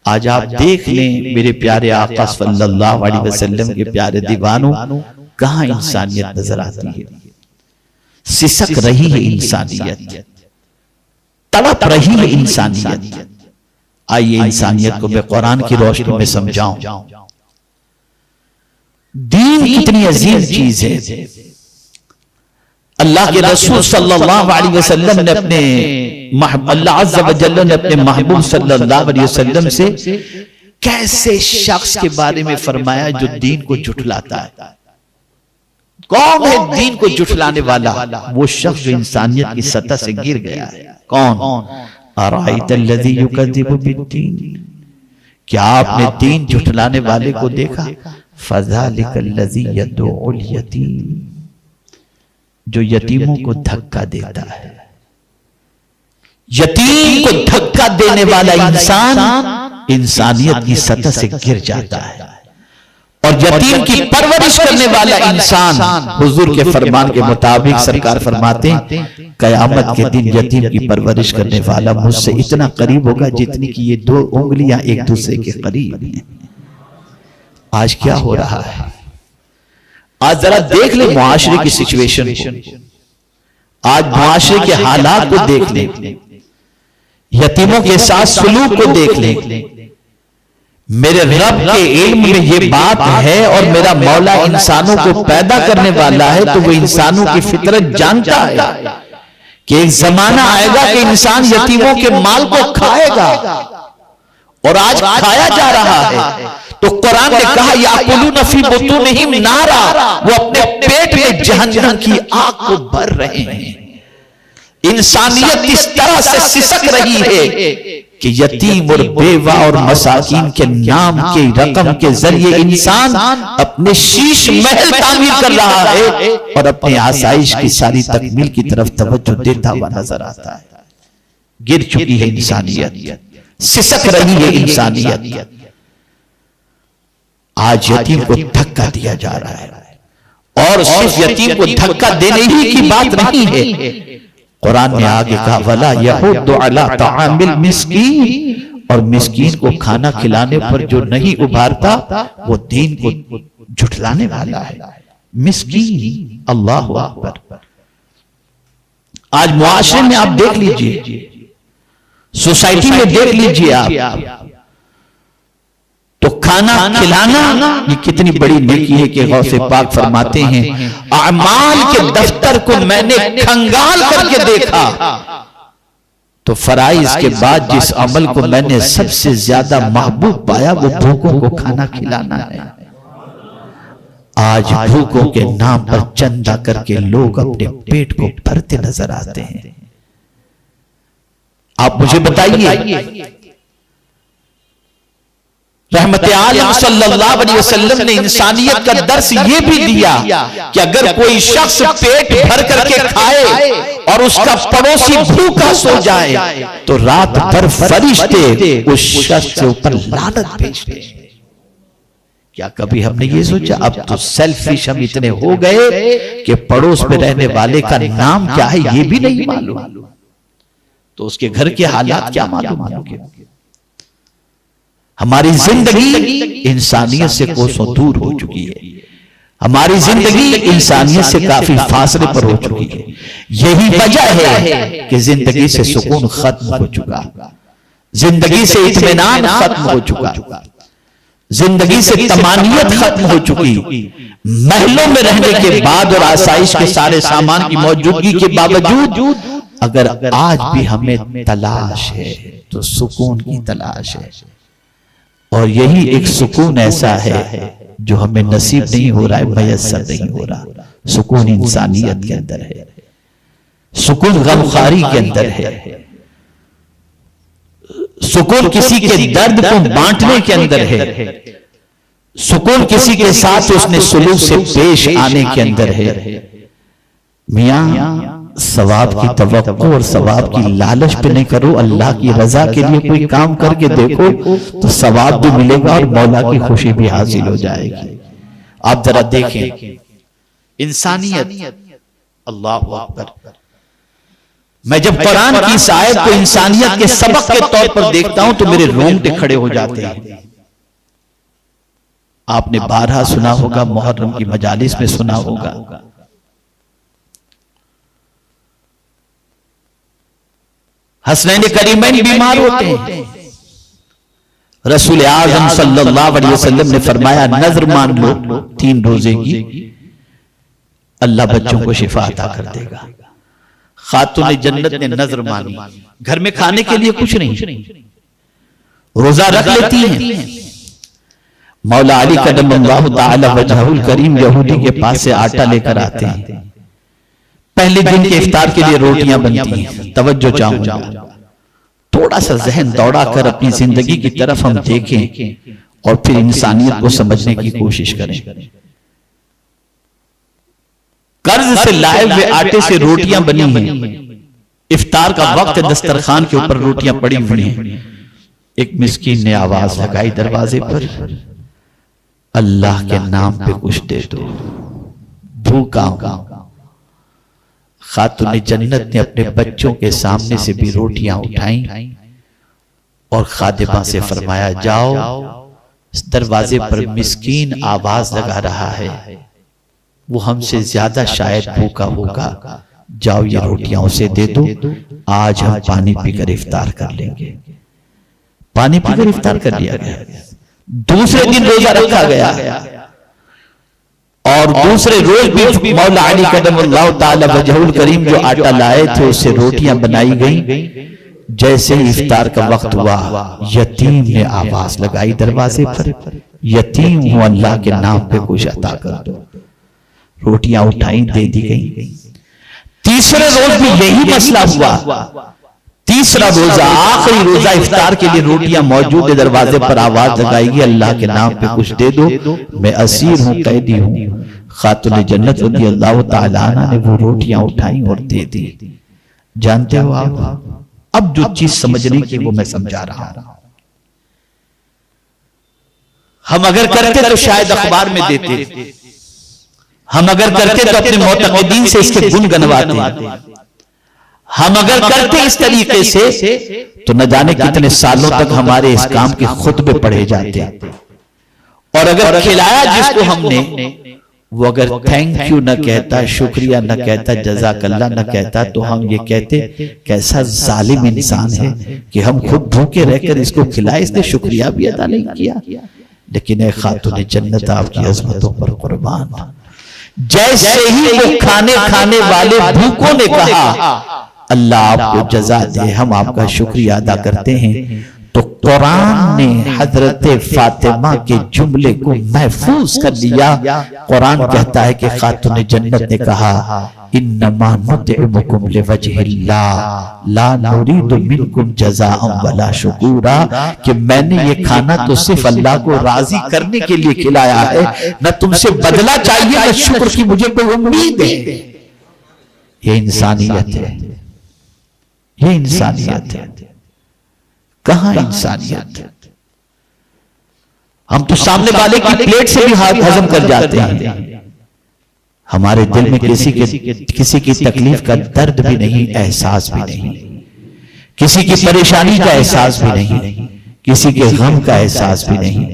आज आप देख लें मेरे प्यारे आका सल्लल्लाहु अलैहि वसल्लम के प्यारे दीवानों, कहां इंसानियत नजर आती है। सिसक रही है इंसानियत, तड़प रही है इंसानियत। आइए इंसानियत को मैं कुरान की रोशनी में समझाऊं। दीन कितनी अजीम चीज है। अल्लाह के रसूल सल्लल्लाहु अलैहि वसल्लम ने अपने अल्लाह अज़्ज़ा व जल्ल ने अपने महबूब सल्लल्लाहु अलैहि वसल्लम से कैसे शख्स के बारे में फरमाया जो दीन को झुठलाता है। कौन है दीन को झुठलाने वाला? वो शख्स जो इंसानियत की सतह से गिर गया है। कौन? अराइतल्लज़ी युकज़्ज़िबु बिद्दीन, क्या आपने दीन झुठलाने वाले को देखा? फ़ज़ालिकल्लज़ी यदउल यतीम, जो यतीमों को धक्का देता है। यतीम को धक्का देने वाला इंसान इंसानियत की सतह से गिर जाता है। और यतीम की परवरिश करने वाला इंसान, हुजूर के फरमान के मुताबिक सरकार फरमाते हैं, कयामत के दिन यतीम की परवरिश करने वाला मुझसे इतना करीब होगा जितनी कि ये दो उंगलियां एक दूसरे के करीब हैं। आज क्या हो रहा है? आज जरा देख ले मुआशरे की सिचुएशन को, आज मुआशरे के हालात को देख ले, यतीमों के साथ सलूक को देख ले। मेरे रब के इल्म में ये बात है और मेरा मौला इंसानों को पैदा करने वाला है, तो वो इंसानों की फितरत जानता है कि एक जमाना आएगा कि इंसान यतीमों के माल को खाएगा, और आज खाया जा रहा है। तो कुरान ने कहा याकुलून फी बुतूनिहिम नारा, वो अपने पेट में जहन्नम की आग को भर रहे हैं। इंसानियत इस तरह से सिसक रही है कि यतीम और बेवा और मसाकीन के नाम के रकम के जरिए इंसान अपने शीश महल तामीर कर रहा है और अपनी आसाइश की सारी तकमील की तरफ तवज्जो देता हुआ नजर आता है। गिर चुकी है इंसानियत, सिसक रही है इंसानियत। आज यतीम को धक्का दिया जा रहा है, और सिर्फ यतीम को धक्का देने ही की बात नहीं है। कुरान ने आगे कहा वला यहुद्दु अला तआमिल मिस्कीन, और मिस्कीन को खाना खिलाने पर जो नहीं उभारता वो दीन को झुठलाने वाला है। मिस्कीन, अल्लाह अकबर। आज मुआशरे में आप देख लीजिए, सोसाइटी में देख लीजिए आप, तो खाना खिलाना ये कितनी बड़ी नेकी है कि गौसे पाक फरमाते हैं, अमाल के दफ्तर को मैंने खंगाल करके देखा तो फराइज के बाद जिस अमल को मैंने सबसे ज्यादा महबूब पाया वो भूखों को खाना खिलाना है। आज भूखों के नाम पर चंदा करके लोग अपने पेट को भरते नजर आते हैं। आप मुझे बताइए, रहमत आलम सल्लल्लाहु अलैहि वसल्लम ने इंसानियत का दर्स ये भी दिया कि अगर कोई शख्स पेट भर करके खाए और उसका पड़ोसी भूखा सो जाए तो रात भर फरिश्ते उस शख्स के ऊपर लानत भेजते हैं। क्या कभी हमने ये सोचा? अब तो सेल्फिश हम इतने हो गए कि पड़ोस में रहने वाले का नाम क्या है ये भी नहीं मालूम, तो उसके घर के हालात क्या मालूम होंगे। हमारी जिंदगी इंसानियत से कोसों दूर हो चुकी है। हमारी जिंदगी इंसानियत से काफी फासले पर हो चुकी है। यही वजह है कि जिंदगी से सुकून खत्म हो चुका, जिंदगी से इत्मीनान खत्म हो चुका, जिंदगी से तमानियत खत्म हो चुकी। महलों में रहने के बाद और आसाइश के सारे सामान की मौजूदगी के बावजूद अगर आज भी हमें तलाश है तो सुकून की तलाश है, और यही एक सुकून ऐसा है जो हमें नसीब नहीं हो रहा है, मयस्सर नहीं हो रहा। सुकून इंसानियत के अंदर है, सुकून गमखारी के अंदर है, सुकून किसी के दर्द को बांटने के अंदर है, सुकून किसी के साथ उसने सुलूक से पेश आने के अंदर है। मियां सवाब की तवक्को और सवाब की लालच पे नहीं करो, अल्लाह की रजा के लिए कोई काम करके देखो तो सवाब भी मिलेगा और मौला की खुशी भी हासिल हो जाएगी। आप जरा देखें इंसानियत, अल्लाह अकबर। मैं जब कुरान की इस आयत को इंसानियत के सबक के तौर पर देखता हूं तो मेरे रोंगटे खड़े हो जाते हैं। आपने बारहा सुना होगा, मुहर्रम की मजालिस में सुना होगा, हसनैन करीमैन बीमार होते हैं। रसूल आज़म सल्लल्लाहु अलैहि वसल्लम ने फरमाया, नजर मान लो 3 रोजे की, अल्लाह बच्चों को शिफा अता कर देगा। खातून जन्नत ने नजर मानी, घर में खाने के लिए कुछ नहीं, रोजा रख लेती हैं। मौला अली कदमल्लाहु ताला वजहुल करीम यहूदी के पास से आटा लेकर आते हैं। पहले दिन के इफ्तार के लिए रोटियां बनती हैं। तवज्जो चाहूंगा, थोड़ा सा जहन दौड़ा कर अपनी जिंदगी की तरफ हम देखें और फिर इंसानियत को समझने की कोशिश करें। कर्ज से लाए हुए आटे से रोटियां बनी हैं। इफ्तार का वक्त, दस्तरखान के ऊपर रोटियां पड़ी हुई हैं। एक मिस्कीन ने आवाज लगाई दरवाजे पर, अल्लाह के नाम पे कुछ दे दो, भूखा हूं। खातून जन्नत ने अपने बच्चों के सामने से भी रोटियां उठाई और खादिमा से फरमाया, जाओ, दरवाजे पर मिस्कीन आवाज लगा रहा है, वो हमसे ज्यादा शायद भूखा होगा, जाओ ये रोटियां उसे दे दो, आज हम पानी पीकर इफ्तार कर लेंगे। पानी पीकर इफ्तार कर लिया गया। दूसरे दिन रोजा रखा गया और दूसरे रोज भी मौला अली कदमल्लाहु ताला वजहुल करीम जो आटा लाए थे उससे रोटियां बनाई गई। जैसे ही इफ्तार का वक्त हुआ, यतीम ने आवाज लगाई दरवाजे पर, यतीम हूं, अल्लाह के नाम पे कुछ अता कर दो। रोटियां उठाई, दे दी गई। तीसरे रोज भी यही मसला हुआ। तीसरा रोजा, आखिरी रोजा, इफ्तार के लिए रोटियां मौजूद है, दरवाजे पर आवाज लगाएगी, अल्लाह के नाम पे कुछ दे दो, मैं असीर हूं, कैदी हूं। खातून जन्नत रज़ी अल्लाह तआला अन्हा ने वो रोटियां उठाई और दे दी। जानते हो आप, अब जो चीज समझने की वो मैं समझा रहा हूं। हम अगर करते तो शायद अखबार में देते, हम अगर करते तो अपने मोतक़िदीन से इसके गुण गनवाते। हम अगर करते इस तरीके से तो न जाने कितने सालों तक हमारे इस काम के खुतबे पढ़े जाते। और अगर खिलाया जिसको हमने, वो अगर थैंक यू न कहता, शुक्रिया न कहता, जज़ाकल्लाह न कहता, तो हम ये कहते कैसा जालिम इंसान है कि हम खुद भूखे रहकर इसको खिलाए, इसने शुक्रिया भी अदा नहीं किया। लेकिन ए खातून जन्नत, आपकी अज़मतों पर कुर्बान, जैसे ही वो खाने वाले भूखों ने कहा अल्लाह आपको जजा दे, हम आपका शुक्रिया अदा करते हैं, तो कुरान ने हजरत फातिमा के जुमले को महफूज कर लिया। कुरान कहता है कि खातून जन्नत ने कहा, इन्नमा नुतिमुकुम लिवजहिल्लाह ला नुरीदु मिनकुम जज़ाअन वला शुकूरा, कि मैंने ये खाना तो सिर्फ अल्लाह को राजी करने के लिए खिलाया है, न तुमसे बदला चाहिए, न शुक्र की मुझे कोई उम्मीद है। ये इंसानियत है, ये इंसानियत है। कहां इंसानियत? हम तो सामने वाले की प्लेट से भी हाथ हजम कर जाते हैं। हमारे दिल में किसी की तकलीफ का दर्द भी नहीं, एहसास भी नहीं, किसी की परेशानी का एहसास भी नहीं, किसी के गम का एहसास भी नहीं।